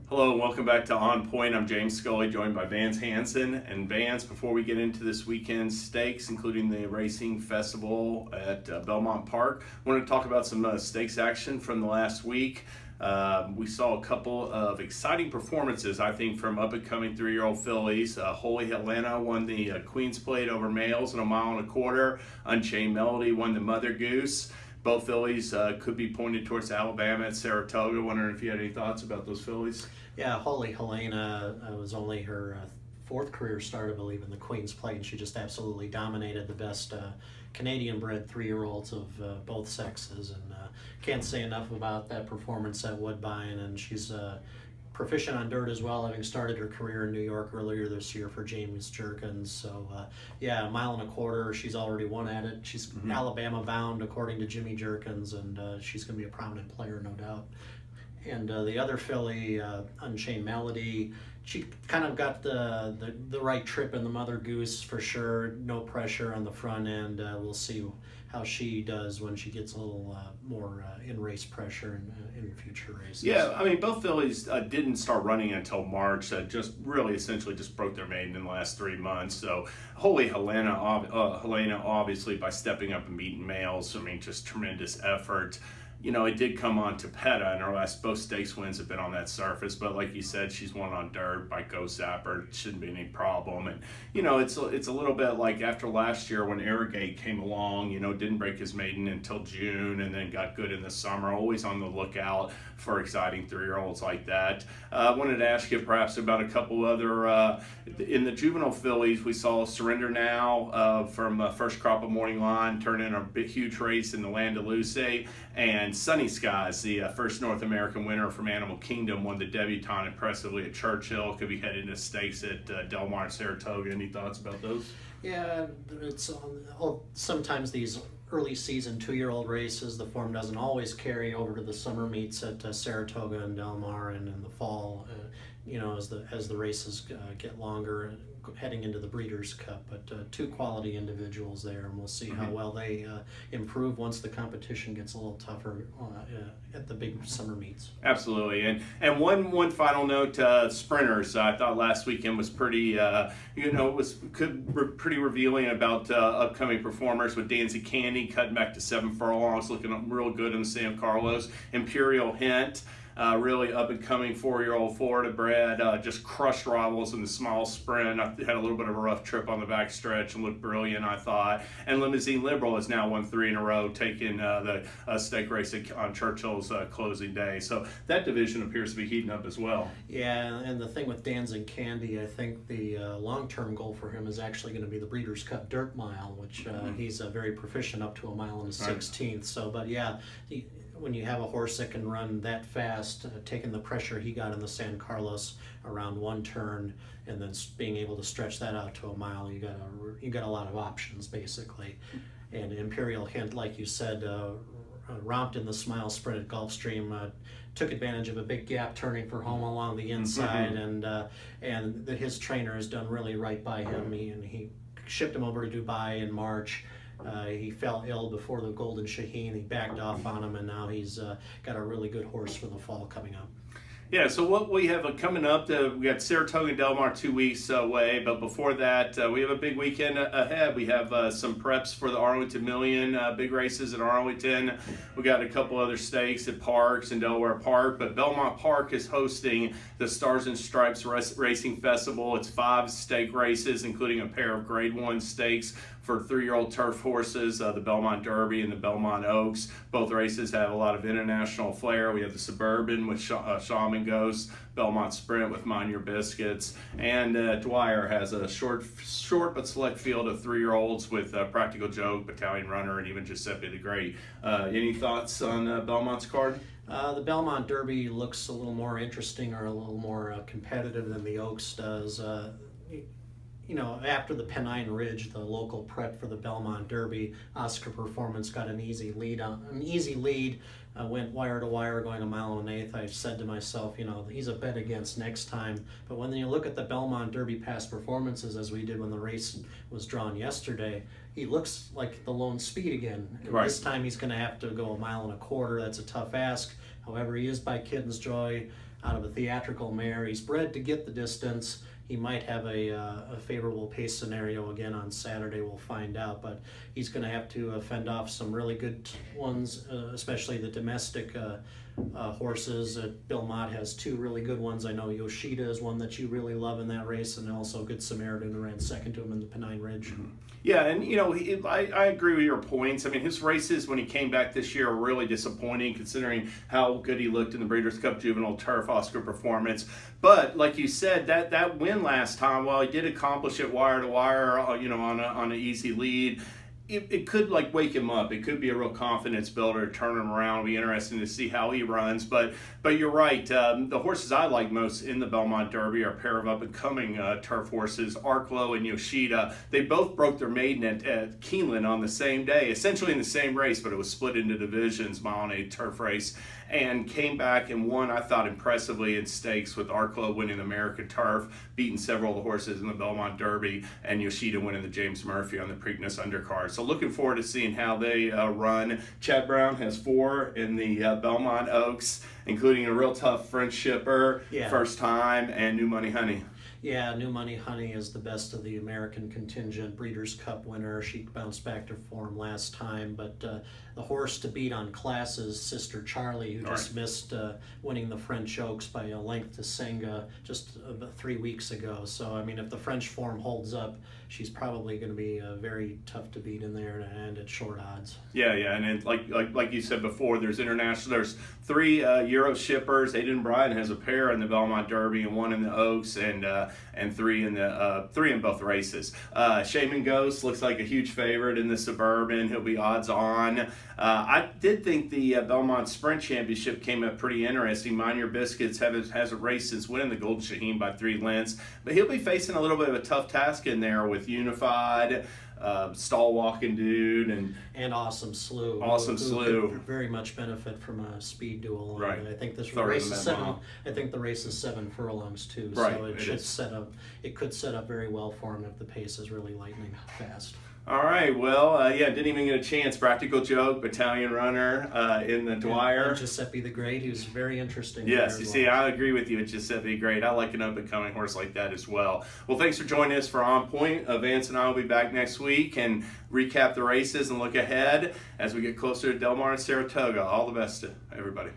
Hello and welcome back to On Point. I'm James Scully, joined by Vance Hanson. And Vance, before we get into this weekend's stakes, including the racing festival at Belmont Park, I want to talk about some stakes action from the last week. We saw a couple of exciting performances, I think, from up-and-coming 3-year-old fillies. Holy Helena won the Queen's Plate over males in 1.25 miles. Unchained Melody won the Mother Goose. Both fillies could be pointed towards Alabama at Saratoga. Wondering if you had any thoughts about those fillies? Yeah, Holy Helena was only her fourth career start, I believe, in the Queen's Plate, and she just absolutely dominated the best Canadian-bred 3-year-olds of both sexes. And can't say enough about that performance at Woodbine, and she's proficient on dirt as well, having started her career in New York earlier this year for James Jerkins. So yeah, 1.25 miles, she's already won at it. She's Alabama bound according to Jimmy Jerkins, and she's going to be a prominent player, no doubt. And the other filly, Unchained Melody, she kind of got the right trip in the Mother Goose for sure. No pressure on the front end. We'll see how she does when she gets a little more in-race pressure in future races. Yeah, I mean, both fillies didn't start running until March. Just really essentially just broke their maiden in the last 3 months. So Holy Helena, Helena obviously by stepping up and beating males, I mean, just tremendous effort. You know, it did come on to Petta, and her last both stakes wins have been on that surface. But like you said, she's won on dirt by Go Zapper. It shouldn't be any problem. And you know, it's a little bit like after last year when Arrogate came along. You know, didn't break his maiden until June, and then got good in the summer. Always on the lookout for exciting 3-year-olds like that. I wanted to ask you perhaps about a couple other in the juvenile fillies. We saw Surrender Now from First Crop of Morning Line turn in a huge race in the Land of Lucy, and Sunny Skies, the first North American winner from Animal Kingdom, won the debutante impressively at Churchill. Could be heading to stakes at Del Mar and Saratoga. Any thoughts about those? Yeah, it's sometimes these early season 2-year-old races, the form doesn't always carry over to the summer meets at Saratoga and Del Mar, and in the fall, you know, as the races get longer, heading into the Breeders' Cup. But two quality individuals there, and we'll see how well they improve once the competition gets a little tougher at the big summer meets. Absolutely, and one final note: sprinters. I thought last weekend was pretty, pretty revealing about upcoming performers with Danzy Candy cutting back to 7 furlongs, looking real good in San Carlos. Imperial Hint. Really up-and-coming 4-year-old Florida bred, just crushed rivals in the small sprint. I had a little bit of a rough trip on the back stretch and looked brilliant, I thought. And Limousine Liberal has now won 3 in a row, taking the stake race on Churchill's closing day. So that division appears to be heating up as well. Yeah, and the thing with Danzig Candy, I think the long-term goal for him is actually going to be the Breeders' Cup Dirt Mile, which he's very proficient up to 1 mile and a 16th. Right. So, but yeah, when you have a horse that can run that fast, taking the pressure he got in the San Carlos around one turn, and then being able to stretch that out to 1 mile, you got a lot of options basically. And Imperial Hint, like you said, romped in the Smile Sprint at Gulfstream, took advantage of a big gap turning for home along the inside, and his trainer has done really right by him. He shipped him over to Dubai in March. He fell ill before the Golden Shaheen. He backed off on him, and now he's got a really good horse for the fall coming up. Yeah, so what we have coming up, we got Saratoga and Del Mar 2 weeks away, but before that, we have a big weekend ahead. We have some preps for the Arlington Million, big races at Arlington. We got a couple other stakes at Parks and Delaware Park, but Belmont Park is hosting the Stars and Stripes Racing Festival. It's 5 stake races, including a pair of Grade 1 stakes for 3-year-old turf horses, the Belmont Derby and the Belmont Oaks. Both races have a lot of international flair. We have the Suburban with Shaman Ghost, Belmont Sprint with Mind Your Biscuits, and Dwyer has a short but select field of 3-year-olds with Practical Joke, Battalion Runner, and even Giuseppe the Great. Any thoughts on Belmont's card? The Belmont Derby looks a little more interesting, or a little more competitive than the Oaks does. You know, after the Pennine Ridge, the local prep for the Belmont Derby, Oscar Performance got an easy lead. Went wire to wire, going 1 mile and 1/8. I said to myself, you know, he's a bet against next time. But when you look at the Belmont Derby past performances, as we did when the race was drawn yesterday, he looks like the lone speed again. Right. This time he's going to have to go 1.25 miles. That's a tough ask. However, he is by Kitten's Joy. out of a theatrical mare. He's bred to get the distance. He might have a favorable pace scenario again on Saturday. We'll find out, but he's going to have to fend off some really good ones, especially the domestic horses. Belmont has 2 really good ones. I know Yoshida is one that you really love in that race, and also Good Samaritan, who ran second to him in the Pennine Ridge. Yeah, and I agree with your points. I mean, his races when he came back this year are really disappointing considering how good he looked in the Breeders' Cup Juvenile Turf Oscar performance. But like you said, that win last time, while he did accomplish it wire to wire, on an easy lead, it could like wake him up. It could be a real confidence builder, turn him around. It'll be interesting to see how he runs. But you're right. The horses I like most in the Belmont Derby are a pair of up-and-coming turf horses, Arklow and Yoshida. They both broke their maiden at Keeneland on the same day, essentially in the same race, but it was split into divisions, mile and 8 turf race, and came back and won, I thought, impressively in stakes, with Arklow winning the American Turf, beating several of the horses in the Belmont Derby, and Yoshida winning the James Murphy on the Preakness undercard. So looking forward to seeing how they run. Chad Brown has 4 in the Belmont Oaks, including a real tough French shipper, first time, and New Money Honey. Yeah, New Money Honey is the best of the American contingent, Breeders' Cup winner. She bounced back to form last time, but the horse to beat on Class's Sister Charlie, who just missed winning the French Oaks by a length to Senga just about 3 weeks ago. So, I mean, if the French form holds up, she's probably going to be very tough to beat in there and at short odds. Yeah, and then, like you said before, there's 3 Euro shippers. Aidan O'Brien has a pair in the Belmont Derby and 1 in the Oaks, and 3 in both races. Shaman Ghost looks like a huge favorite in the Suburban. He'll be odds on. I did think the Belmont Sprint Championship came up pretty interesting. Mind Your Biscuits has a race since winning the Golden Shaheen by 3 lengths, but he'll be facing a little bit of a tough task in there with Unified, Stall Walking Dude, and Awesome Slew. Who could very much benefit from a speed duel. Right. I think this race is 7. I think the race is 7 furlongs too. Right. So it could set up very well for him if the pace is really lightning fast. All right, well, didn't even get a chance. Practical Joke, Battalion Runner in the Dwyer. And Giuseppe the Great, who's very interesting. Yes, you see, I agree with you with Giuseppe the Great. I like an up-and-coming horse like that as well. Well, thanks for joining us for On Point. Vance and I will be back next week and recap the races and look ahead as we get closer to Del Mar and Saratoga. All the best to everybody.